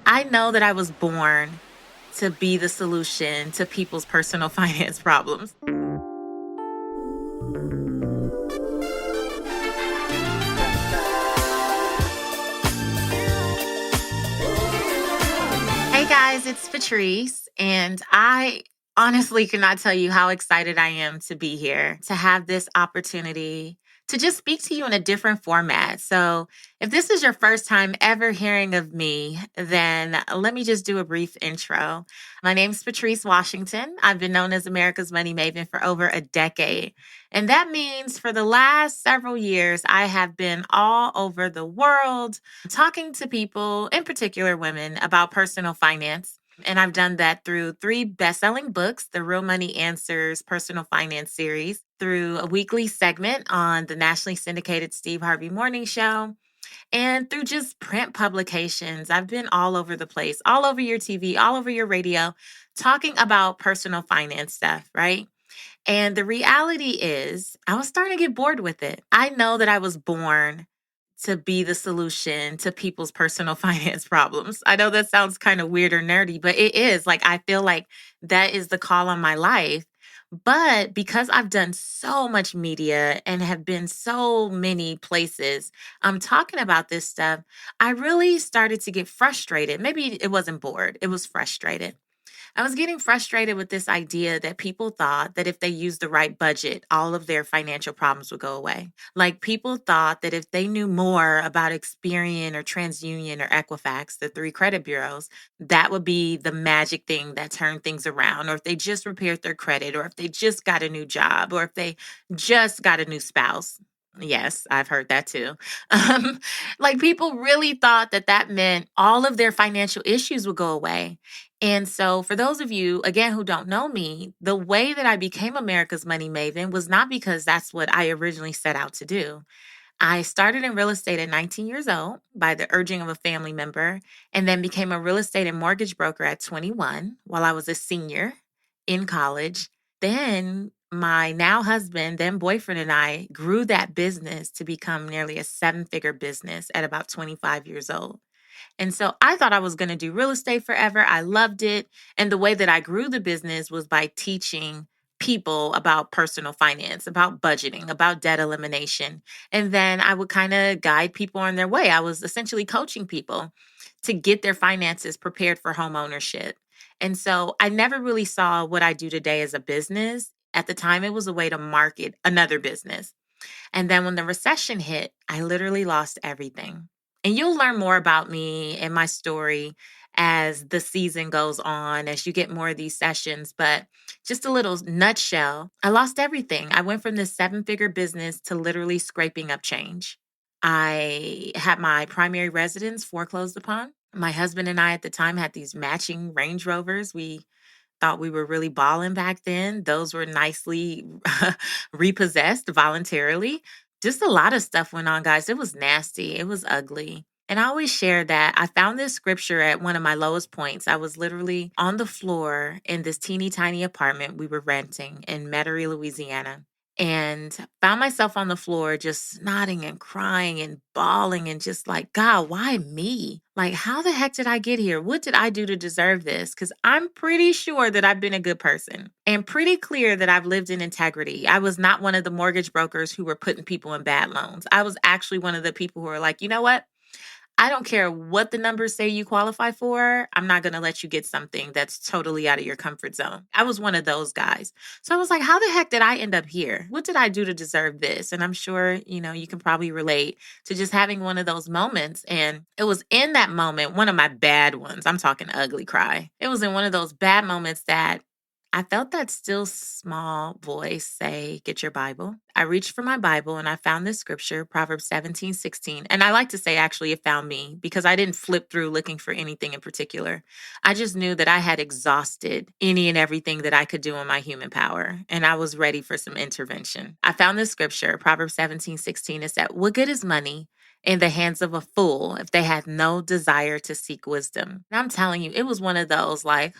I know that I was born to be the solution to people's personal finance problems. Hey guys, it's Patrice, and I honestly cannot tell you how excited I am to be here, to have this opportunity to just speak to you in a different format. So, if this is your first time ever hearing of me, then let me just do a brief intro. My name is Patrice Washington. I've been known as America's Money Maven for over a decade. And that means for the last several years, I have been all over the world talking to people, in particular women, about personal finance. And I've done that through three best-selling books, the Real Money Answers Personal Finance series, through a weekly segment on the nationally syndicated Steve Harvey Morning Show, and through just print publications. I've been all over the place, all over your TV, all over your radio, talking about personal finance stuff, right? And the reality is, I was starting to get bored with it. I know that I was born to be the solution to people's personal finance problems. I know that sounds kind of weird or nerdy, but it is. Like, I feel like that is the call on my life. But because I've done so much media and have been so many places, I'm talking about this stuff, I really started to get frustrated. Maybe it wasn't bored, it was frustrated. I was getting frustrated with this idea that people thought that if they used the right budget, all of their financial problems would go away. Like, people thought that if they knew more about Experian or TransUnion or Equifax, the three credit bureaus, that would be the magic thing that turned things around. Or if they just repaired their credit, or if they just got a new job, or if they just got a new spouse. Yes, I've heard that too. Um, like, people really thought that that meant all of their financial issues would go away. And so, for those of you, again, who don't know me, the way that I became America's Money Maven was not because that's what I originally set out to do. I started in real estate at 19 years old by the urging of a family member, and then became a real estate and mortgage broker at 21 while I was a senior in college. Then, my now husband, then boyfriend, and I grew that business to become nearly a seven-figure business at about 25 years old. And so I thought I was going to do real estate forever. I loved it. And the way that I grew the business was by teaching people about personal finance, about budgeting, about debt elimination. And then I would kind of guide people on their way. I was essentially coaching people to get their finances prepared for home ownership. And so I never really saw what I do today as a business. At the time, it was a way to market another business. And then when the recession hit, I literally lost everything. And you'll learn more about me and my story as the season goes on, as you get more of these sessions. But just a little nutshell, I lost everything. I went from this seven-figure business to literally scraping up change. I had my primary residence foreclosed upon. My husband and I at the time had these matching Range Rovers. We thought we were really balling back then. Those were nicely repossessed voluntarily. Just a lot of stuff went on, guys. It was nasty. It was ugly. And I always share that I found this scripture at one of my lowest points. I was literally on the floor in this teeny tiny apartment we were renting in Metairie, Louisiana, and found myself on the floor just snotting and crying and bawling and just like, God, why me? Like, how the heck did I get here? What did I do to deserve this? Because I'm pretty sure that I've been a good person and pretty clear that I've lived in integrity. I was not one of the mortgage brokers who were putting people in bad loans. I was actually one of the people who were like, you know what? I don't care what the numbers say you qualify for. I'm not going to let you get something that's totally out of your comfort zone. I was one of those guys. So I was like, how the heck did I end up here? What did I do to deserve this? And I'm sure, you can probably relate to just having one of those moments. And it was in that moment, one of my bad ones, I'm talking ugly cry. It was in one of those bad moments that I felt that still small voice say, get your Bible. I reached for my Bible and I found this scripture, Proverbs 17:16. And I like to say, actually, it found me because I didn't flip through looking for anything in particular. I just knew that I had exhausted any and everything that I could do in my human power. And I was ready for some intervention. I found this scripture, Proverbs 17:16. It said, what good is money in the hands of a fool if they had no desire to seek wisdom? And I'm telling you, it was one of those like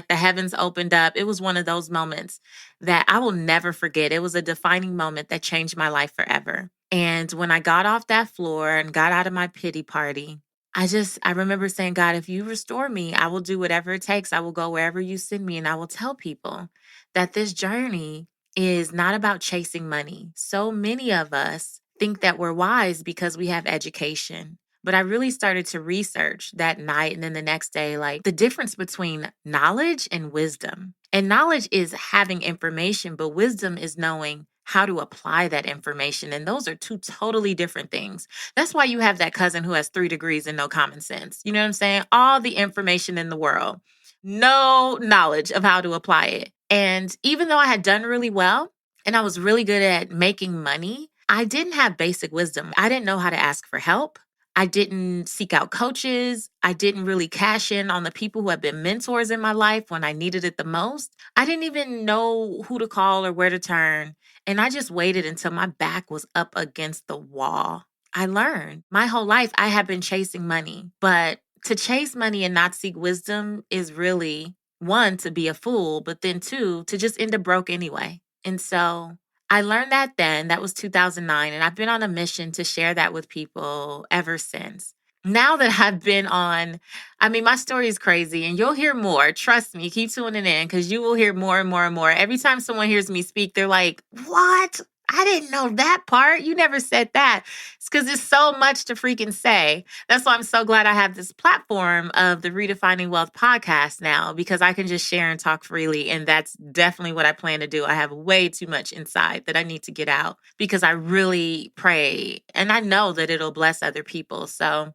the heavens opened up. It was one of those moments that I will never forget. It was a defining moment that changed my life forever. And when I got off that floor and got out of my pity party, I remember saying, God, if you restore me, I will do whatever it takes. I will go wherever you send me. And I will tell people that this journey is not about chasing money. So many of us think that we're wise because we have education. But I really started to research that night and then the next day, like the difference between knowledge and wisdom. And knowledge is having information, but wisdom is knowing how to apply that information. And those are two totally different things. That's why you have that cousin who has 3 degrees and no common sense. You know what I'm saying? All the information in the world, no knowledge of how to apply it. And even though I had done really well and I was really good at making money, I didn't have basic wisdom. I didn't know how to ask for help. I didn't seek out coaches. I didn't really cash in on the people who have been mentors in my life when I needed it the most. I didn't even know who to call or where to turn. And I just waited until my back was up against the wall. I learned my whole life I have been chasing money, but to chase money and not seek wisdom is really one, to be a fool, but then two, to just end up broke anyway. And so I learned that then. That was 2009. And I've been on a mission to share that with people ever since. Now that I've been on, I mean, my story is crazy and you'll hear more. Trust me, keep tuning in because you will hear more and more and more. Every time someone hears me speak, they're like, what? I didn't know that part. You never said that. It's because there's so much to freaking say. That's why I'm so glad I have this platform of the Redefining Wealth podcast now, because I can just share and talk freely. And that's definitely what I plan to do. I have way too much inside that I need to get out because I really pray and I know that it'll bless other people. So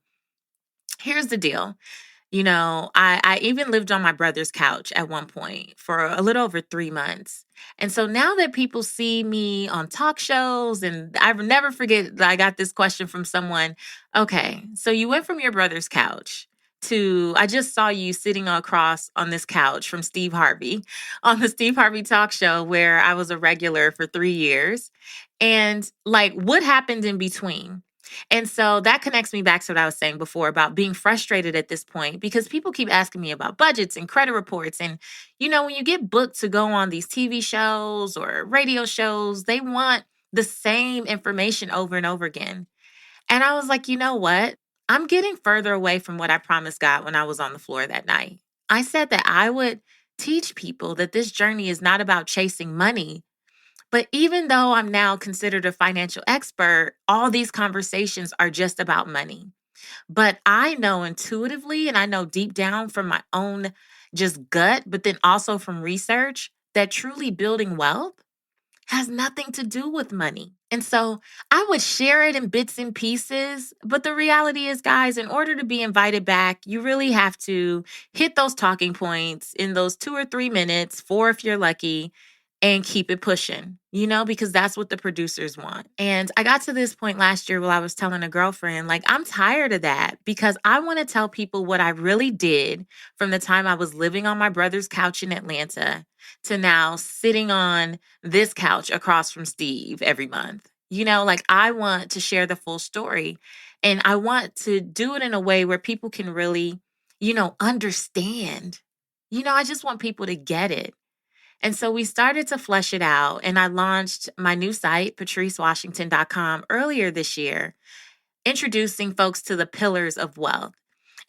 here's the deal. I even lived on my brother's couch at one point for a little over 3 months. And so now that people see me on talk shows, and I will never forget that I got this question from someone. Okay, so you went from your brother's couch to I just saw you sitting across on this couch from Steve Harvey on the Steve Harvey talk show where I was a regular for 3 years. And like, what happened in between? And so that connects me back to what I was saying before about being frustrated at this point because people keep asking me about budgets and credit reports. And, when you get booked to go on these TV shows or radio shows, they want the same information over and over again. And I was like, you know what? I'm getting further away from what I promised God when I was on the floor that night. I said that I would teach people that this journey is not about chasing money, but even though I'm now considered a financial expert, all these conversations are just about money. But I know intuitively and I know deep down from my own just gut, but then also from research that truly building wealth has nothing to do with money. And so I would share it in bits and pieces. But the reality is, guys, in order to be invited back, you really have to hit those talking points in those 2 or 3 minutes, 4 if you're lucky, and keep it pushing, because that's what the producers want. And I got to this point last year while I was telling a girlfriend, like, I'm tired of that because I want to tell people what I really did from the time I was living on my brother's couch in Atlanta to now sitting on this couch across from Steve every month. Like I want to share the full story and I want to do it in a way where people can really, understand. I just want people to get it. And so we started to flesh it out and I launched my new site, patricewashington.com, earlier this year, introducing folks to the pillars of wealth.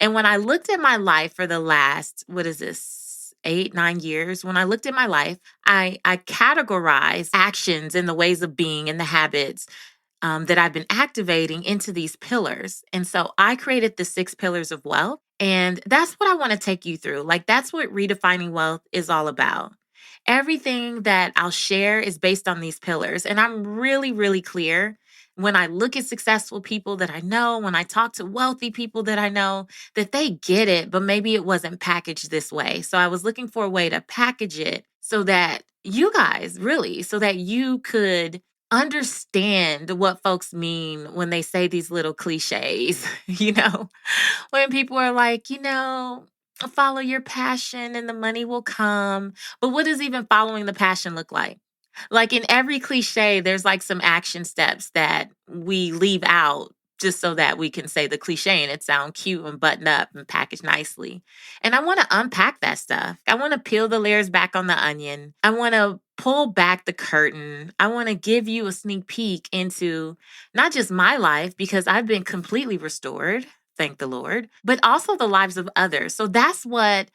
And when I looked at my life for the last, 8, 9 years, when I looked at my life, I categorized actions and the ways of being and the habits that I've been activating into these pillars. And so I created the 6 pillars of wealth. And that's what I want to take you through. Like, that's what redefining wealth is all about. Everything that I'll share is based on these pillars. And I'm really, really clear when I look at successful people that I know, when I talk to wealthy people that I know, that they get it, but maybe it wasn't packaged this way. So I was looking for a way to package it so that you guys really, so that you could understand what folks mean when they say these little cliches, when people are like, follow your passion and the money will come. But what does even following the passion look like? Like in every cliche, there's like some action steps that we leave out just so that we can say the cliche and it sound cute and button up and packaged nicely. And I want to unpack that stuff. I want to peel the layers back on the onion. I want to pull back the curtain. I want to give you a sneak peek into not just my life, because I've been completely restored thank the Lord, but also the lives of others. So that's what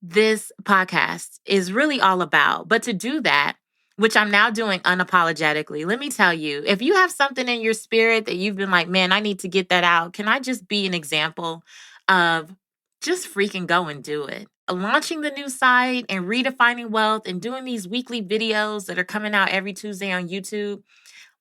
this podcast is really all about. But to do that, which I'm now doing unapologetically, let me tell you, if you have something in your spirit that you've been like, man, I need to get that out, can I just be an example of just freaking go and do it? Launching the new site and redefining wealth and doing these weekly videos that are coming out every Tuesday on YouTube.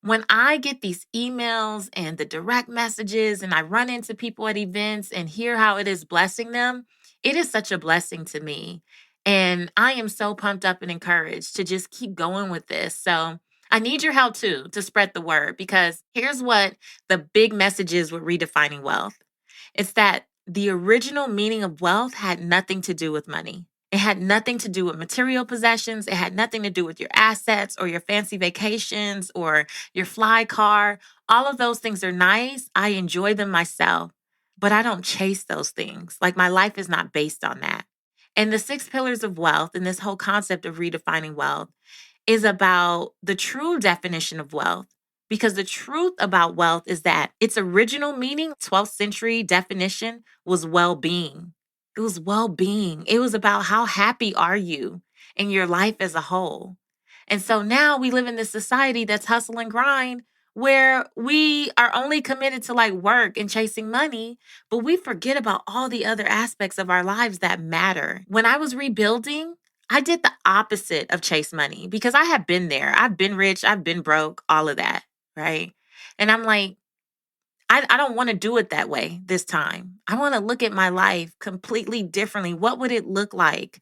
When I get these emails and the direct messages and I run into people at events and hear how it is blessing them, it is such a blessing to me. And I am so pumped up and encouraged to just keep going with this. So I need your help too to spread the word, because here's what the big message is with redefining wealth. It's that the original meaning of wealth had nothing to do with money. It had nothing to do with material possessions. It had nothing to do with your assets or your fancy vacations or your fly car. All of those things are nice. I enjoy them myself, but I don't chase those things. Like, my life is not based on that. And the six pillars of wealth and this whole concept of redefining wealth is about the true definition of wealth. Because the truth about wealth is that its original meaning, 12th century definition, was well being. It was well being. It was about how happy are you in your life as a whole. And so now we live in this society that's hustle and grind, where we are only committed to like work and chasing money, but we forget about all the other aspects of our lives that matter. When I was rebuilding, I did the opposite of chase money because I have been there. I've been rich, I've been broke, all of that, right? And I'm like, I don't want to do it that way this time. I want to look at my life completely differently. What would it look like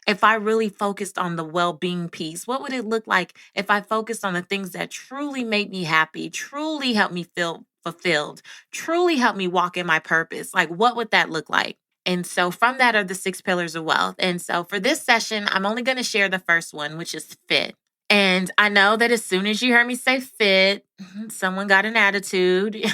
if I really focused on the well being piece? What would it look like if I focused on the things that truly made me happy, truly helped me feel fulfilled, truly helped me walk in my purpose? Like, what would that look like? And so from that are the six pillars of wealth. And so for this session, I'm only going to share the first one, which is fit. And I know that as soon as you heard me say fit, someone got an attitude.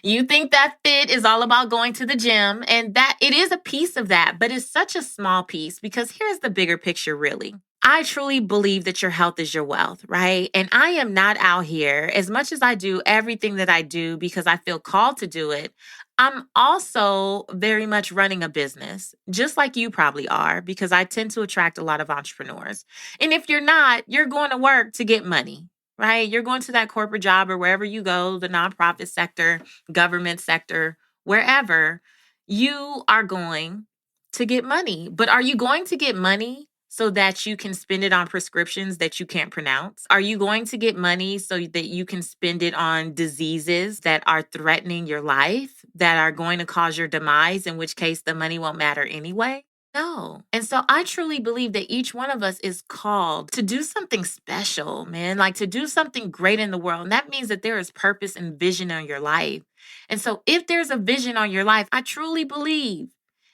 You think that fit is all about going to the gym, and that it is a piece of that, but it's such a small piece, because here's the bigger picture, really. I truly believe that your health is your wealth, right? And I am not out here, as much as I do everything that I do because I feel called to do it, I'm also very much running a business, just like you probably are, because I tend to attract a lot of entrepreneurs. And if you're not, you're going to work to get money, right? You're going to that corporate job or wherever you go, the nonprofit sector, government sector, wherever, you are going to get money. But are you going to get money so that you can spend it on prescriptions that you can't pronounce? Are you going to get money so that you can spend it on diseases that are threatening your life, that are going to cause your demise, in which case the money won't matter anyway? No. And so I truly believe that each one of us is called to do something special, man, like to do something great in the world. And that means that there is purpose and vision on your life. And so if there's a vision on your life, I truly believe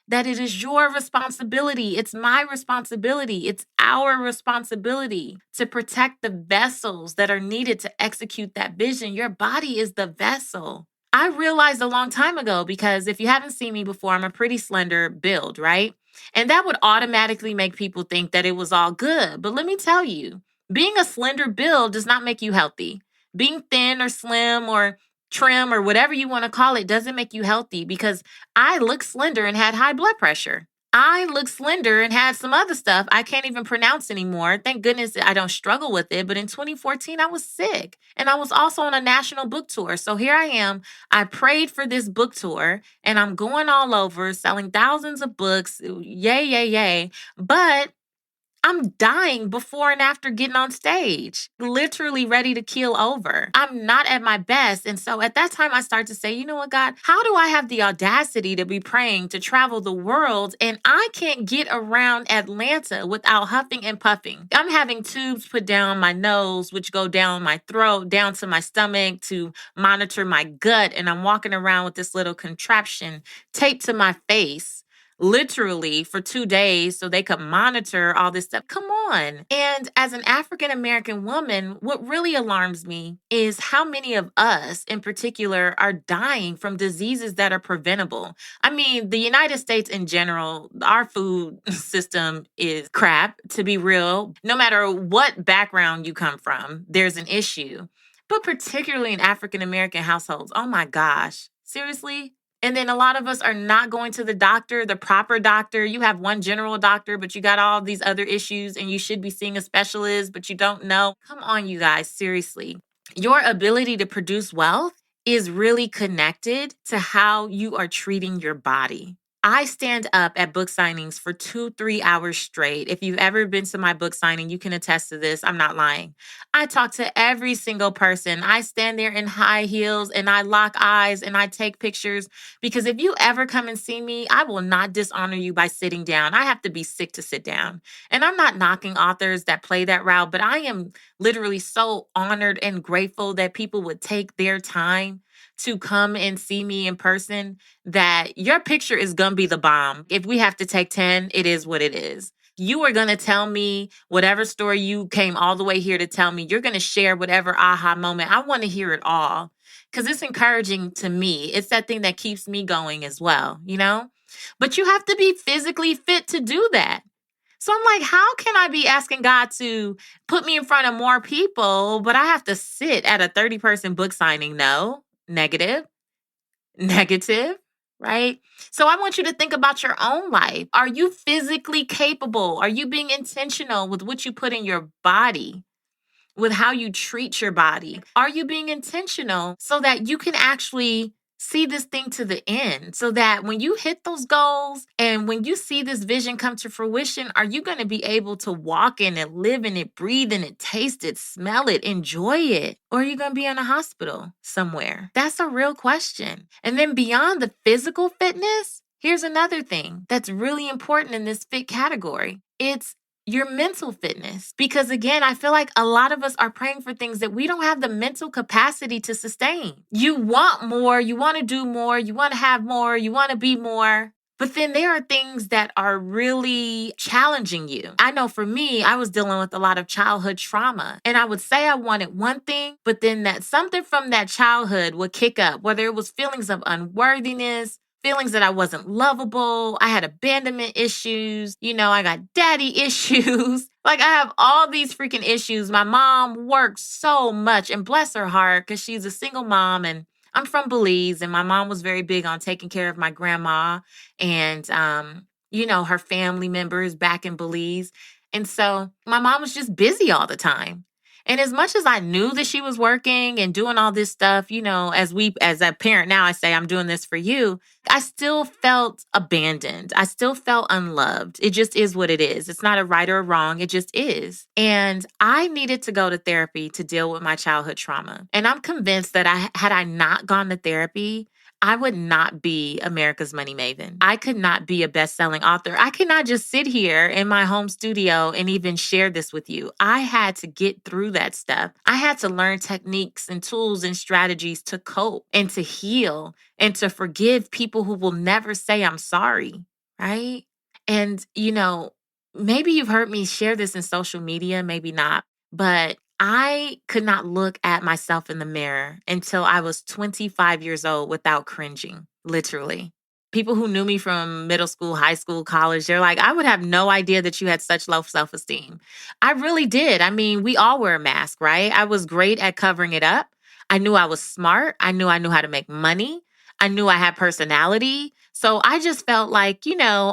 that it is your responsibility. It's my responsibility. It's our responsibility to protect the vessels that are needed to execute that vision. Your body is the vessel. I realized a long time ago, because if you haven't seen me before, I'm a pretty slender build, right? And that would automatically make people think that it was all good. But let me tell you, being a slender build does not make you healthy. Being thin or slim or trim or whatever you want to call it doesn't make you healthy, because I looked slender and had high blood pressure. I looked slender and had some other stuff I can't even pronounce anymore. Thank goodness I don't struggle with it. But in 2014, I was sick. And I was also on a national book tour. So here I am. I prayed for this book tour and I'm going all over selling thousands of books. Yay, yay, yay. But I'm dying before and after getting on stage, literally ready to keel over. I'm not at my best. And so at that time, I start to say, you know what, God, how do I have the audacity to be praying to travel the world and I can't get around Atlanta without huffing and puffing? I'm having tubes put down my nose, which go down my throat, down to my stomach to monitor my gut. And I'm walking around with this little contraption taped to my face, literally for 2 days, so they could monitor all this stuff. Come on. And as an African American woman, what really alarms me is how many of us in particular are dying from diseases that are preventable. I mean, the United States in general, our food system is crap, to be real. No matter what background you come from, there's an issue. But particularly in African American households, oh my gosh, seriously? And then a lot of us are not going to the doctor, the proper doctor. You have one general doctor, but you got all these other issues and you should be seeing a specialist, but you don't know. Come on, you guys, seriously. Your ability to produce wealth is really connected to how you are treating your body. I stand up at book signings for 2-3 hours straight. If you've ever been to my book signing, you can attest to this. I'm not lying. I talk to every single person. I stand there in high heels and I lock eyes and I take pictures because if you ever come and see me, I will not dishonor you by sitting down. I have to be sick to sit down. And I'm not knocking authors that play that route, but I am literally so honored and grateful that people would take their time to come and see me in person, that your picture is going to be the bomb. If we have to take 10, it is what it is. You are going to tell me whatever story you came all the way here to tell me. You're going to share whatever aha moment. I want to hear it all because it's encouraging to me. It's that thing that keeps me going as well, you know? But you have to be physically fit to do that. So I'm like, how can I be asking God to put me in front of more people, but I have to sit at a 30-person book signing? No, negative, negative, right? So I want you to think about your own life. Are you physically capable? Are you being intentional with what you put in your body? With how you treat your body? Are you being intentional so that you can actually see this thing to the end? So that when you hit those goals and when you see this vision come to fruition, are you going to be able to walk in it, live in it, breathe in it, taste it, smell it, enjoy it? Or are you going to be in a hospital somewhere? That's a real question. And then beyond the physical fitness, here's another thing that's really important in this fit category. It's your mental fitness. Because again, I feel like a lot of us are praying for things that we don't have the mental capacity to sustain. You want more, you want to do more, you want to have more, you want to be more. But then there are things that are really challenging you. I know for me, I was dealing with a lot of childhood trauma. And I would say I wanted one thing, but then that something from that childhood would kick up, whether it was feelings of unworthiness, feelings that I wasn't lovable. I had abandonment issues. I got daddy issues. Like I have all these freaking issues. My mom works so much and bless her heart because she's a single mom and I'm from Belize and my mom was very big on taking care of my grandma and, her family members back in Belize. And so my mom was just busy all the time. And as much as I knew that she was working and doing all this stuff, as a parent now, I say, I'm doing this for you. I still felt abandoned. I still felt unloved. It just is what it is. It's not a right or a wrong. It just is. And I needed to go to therapy to deal with my childhood trauma. And I'm convinced that had I not gone to therapy, I would not be America's Money Maven. I could not be a best-selling author. I could not just sit here in my home studio and even share this with you. I had to get through that stuff. I had to learn techniques and tools and strategies to cope and to heal and to forgive people who will never say I'm sorry, right? And, maybe you've heard me share this in social media, maybe not, but I could not look at myself in the mirror until I was 25 years old without cringing, literally. People who knew me from middle school, high school, college, they're like, I would have no idea that you had such low self-esteem. I really did. I mean, we all wear a mask, right? I was great at covering it up. I knew I was smart. I knew how to make money. I knew I had personality. So I just felt like,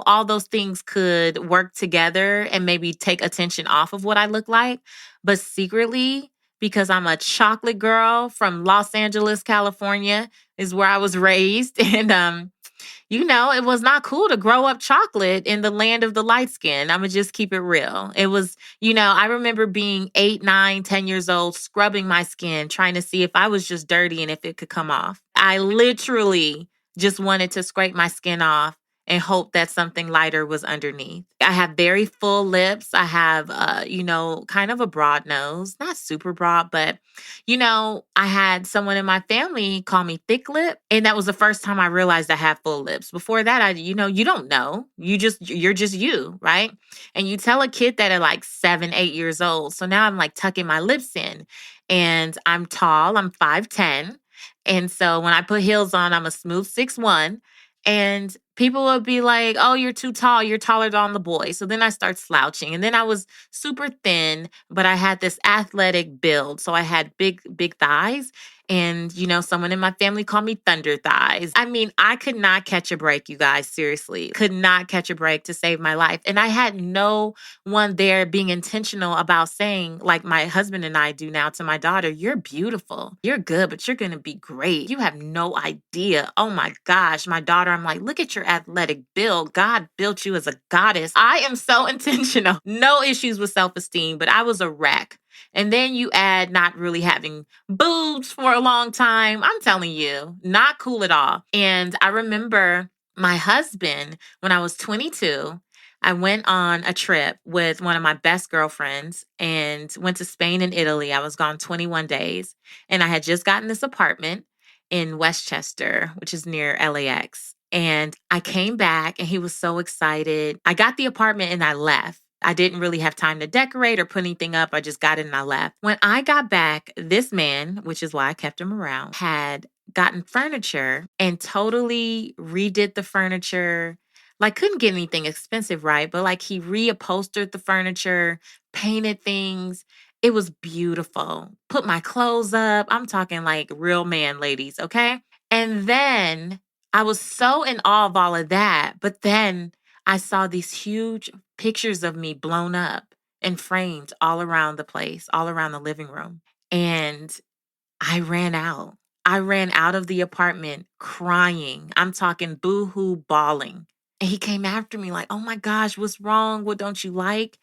all those things could work together and maybe take attention off of what I look like. But secretly, because I'm a chocolate girl from Los Angeles, California, is where I was raised. And, it was not cool to grow up chocolate in the land of the light skin. I'm going to just keep it real. It was, I remember being 8, 9, 10 years old, scrubbing my skin, trying to see if I was just dirty and if it could come off. I literally just wanted to scrape my skin off and hope that something lighter was underneath. I have very full lips. I have, kind of a broad nose, not super broad, but, I had someone in my family call me thick lip. And that was the first time I realized I had full lips. Before that, you don't know. You're just you, right? And you tell a kid that at like 7, 8 years old. So now I'm like tucking my lips in and I'm tall. I'm 5'10". And so when I put heels on, I'm a smooth 6'1". And people would be like, oh, you're too tall. You're taller than the boy. So then I start slouching. And then I was super thin, but I had this athletic build. So I had big, big thighs. And, someone in my family called me Thunder Thighs. I mean, I could not catch a break, you guys, seriously. Could not catch a break to save my life. And I had no one there being intentional about saying, like my husband and I do now to my daughter, you're beautiful. You're good, but you're going to be great. You have no idea. Oh my gosh. My daughter, I'm like, look at your athletic build. God built you as a goddess. I am so intentional. No issues with self-esteem, but I was a wreck. And then you add not really having boobs for a long time. I'm telling you, not cool at all. And I remember my husband, when I was 22, I went on a trip with one of my best girlfriends and went to Spain and Italy. I was gone 21 days. And I had just gotten this apartment in Westchester, which is near LAX. And I came back and he was so excited. I got the apartment and I left. I didn't really have time to decorate or put anything up. I just got it and I left. When I got back, this man, which is why I kept him around, had gotten furniture and totally redid the furniture. Like, couldn't get anything expensive, right? But like, he reupholstered the furniture, painted things. It was beautiful. Put my clothes up. I'm talking like real man, ladies, okay? And then I was so in awe of all of that. But then I saw these huge pictures of me blown up and framed all around the place, all around the living room. And I ran out. I ran out of the apartment crying. I'm talking boo-hoo bawling. And he came after me like, oh my gosh, what's wrong? What don't you like?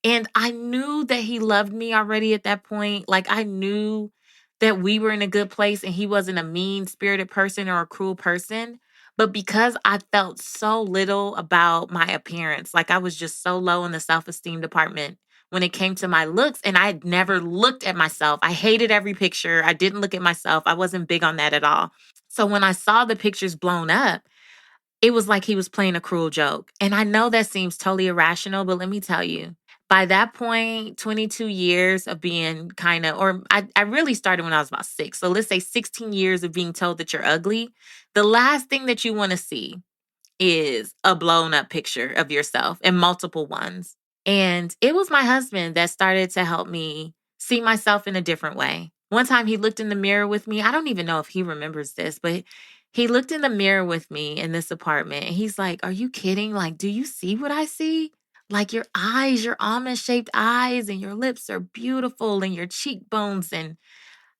And I knew that he loved me already at that point. Like, I knew that we were in a good place and he wasn't a mean-spirited person or a cruel person. But because I felt so little about my appearance, like I was just so low in the self-esteem department when it came to my looks, and I had never looked at myself. I hated every picture. I didn't look at myself. I wasn't big on that at all. So when I saw the pictures blown up, it was like he was playing a cruel joke. And I know that seems totally irrational, but let me tell you, by that point, 22 years of being kind of, or I really started when I was about 6. So let's say 16 years of being told that you're ugly. The last thing that you want to see is a blown up picture of yourself and multiple ones. And it was my husband that started to help me see myself in a different way. One time he looked in the mirror with me. I don't even know if he remembers this, but he looked in the mirror with me in this apartment and he's like, are you kidding? Like, do you see what I see? Like your eyes, your almond shaped eyes, and your lips are beautiful, and your cheekbones. And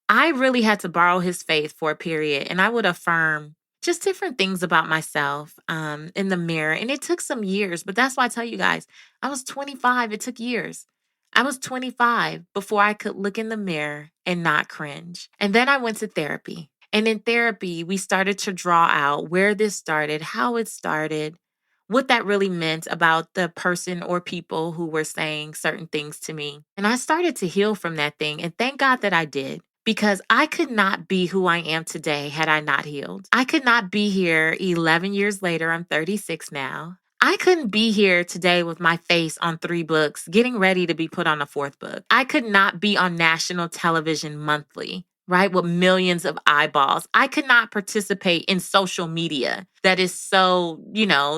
I really had to borrow his faith for a period. And I would affirm just different things about myself in the mirror. And it took some years, but that's why I tell you guys, I was 25. It took years. I was 25 before I could look in the mirror and not cringe. And then I went to therapy. And in therapy, we started to draw out where this started, how it started, what that really meant about the person or people who were saying certain things to me. And I started to heal from that thing. And thank God that I did. Because I could not be who I am today had I not healed. I could not be here 11 years later. I'm 36 now. I couldn't be here today with my face on 3 books, getting ready to be put on a 4th book. I could not be on national television monthly, right, with millions of eyeballs. I could not participate in social media that is so,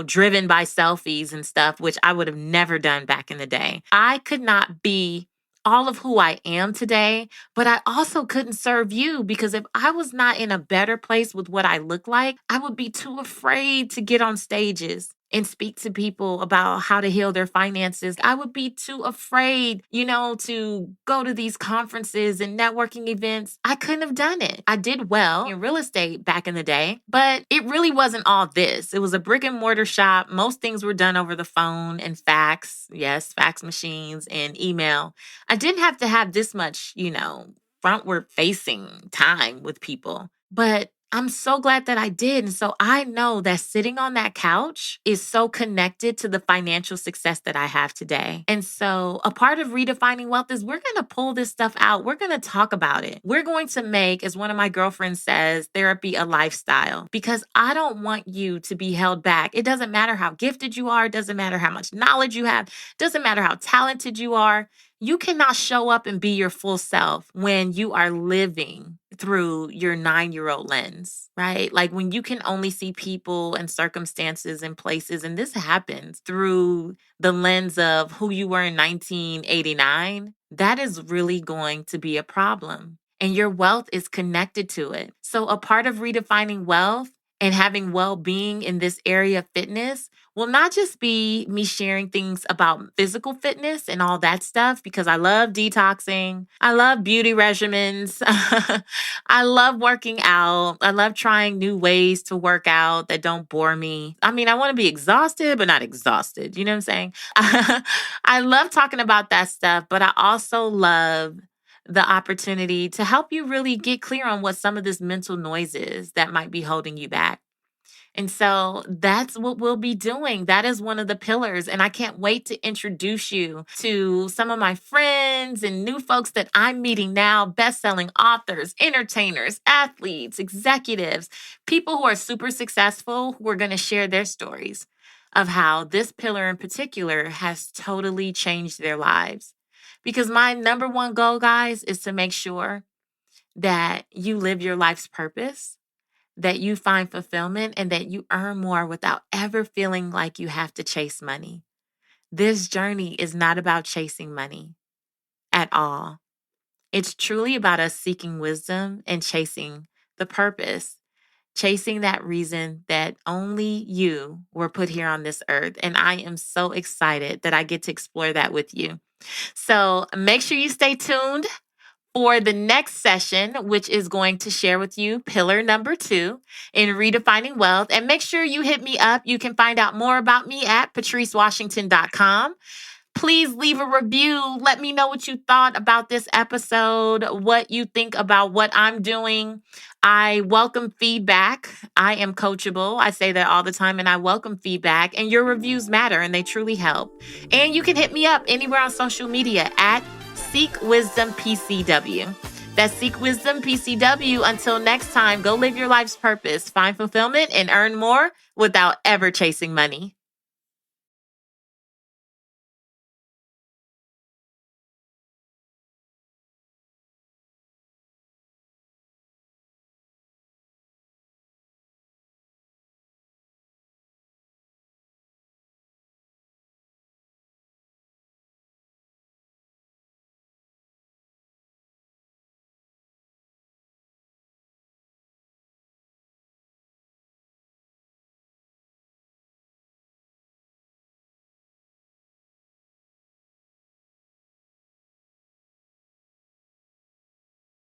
driven by selfies and stuff, which I would have never done back in the day. I could not be all of who I am today, but I also couldn't serve you because if I was not in a better place with what I look like, I would be too afraid to get on stages and speak to people about how to heal their finances. I would be too afraid, to go to these conferences and networking events. I couldn't have done it. I did well in real estate back in the day, but it really wasn't all this. It was a brick and mortar shop. Most things were done over the phone and fax. Yes, fax machines and email. I didn't have to have this much, frontward facing time with people. But I'm so glad that I did. And so I know that sitting on that couch is so connected to the financial success that I have today. And so a part of redefining wealth is we're going to pull this stuff out. We're going to talk about it. We're going to make, as one of my girlfriends says, therapy a lifestyle because I don't want you to be held back. It doesn't matter how gifted you are. It doesn't matter how much knowledge you have. It doesn't matter how talented you are. You cannot show up and be your full self when you are living through your 9-year-old lens, right? Like when you can only see people and circumstances and places, and this happens through the lens of who you were in 1989, that is really going to be a problem. and your wealth is connected to it. So, a part of redefining wealth and having well being in this area of fitness will not just be me sharing things about physical fitness and all that stuff, because I love detoxing, I love beauty regimens, I love working out, I love trying new ways to work out that don't bore me. I mean, I want to be exhausted, but not exhausted. You know what I'm saying? I love talking about that stuff, but I also love the opportunity to help you really get clear on what some of this mental noise is that might be holding you back. And so that's what we'll be doing. That is one of the pillars. And I can't wait to introduce you to some of my friends and new folks that I'm meeting now, best-selling authors, entertainers, athletes, executives, people who are super successful who are going to share their stories of how this pillar in particular has totally changed their lives. Because my number one goal, guys, is to make sure that you live your life's purpose, that you find fulfillment, and that you earn more without ever feeling like you have to chase money. This journey is not about chasing money at all. It's truly about us seeking wisdom and chasing the purpose, chasing that reason that only you were put here on this earth. And I am so excited that I get to explore that with you. So make sure you stay tuned for the next session, which is going to share with you pillar number 2 in redefining wealth. And make sure you hit me up. You can find out more about me at patricewashington.com. Please leave a review. Let me know what you thought about this episode, what you think about what I'm doing. I welcome feedback. I am coachable. I say that all the time, and I welcome feedback. And your reviews matter, and they truly help. And you can hit me up anywhere on social media at Seek Wisdom PCW. That's Seek Wisdom PCW. Until next time, go live your life's purpose, find fulfillment, and earn more without ever chasing money.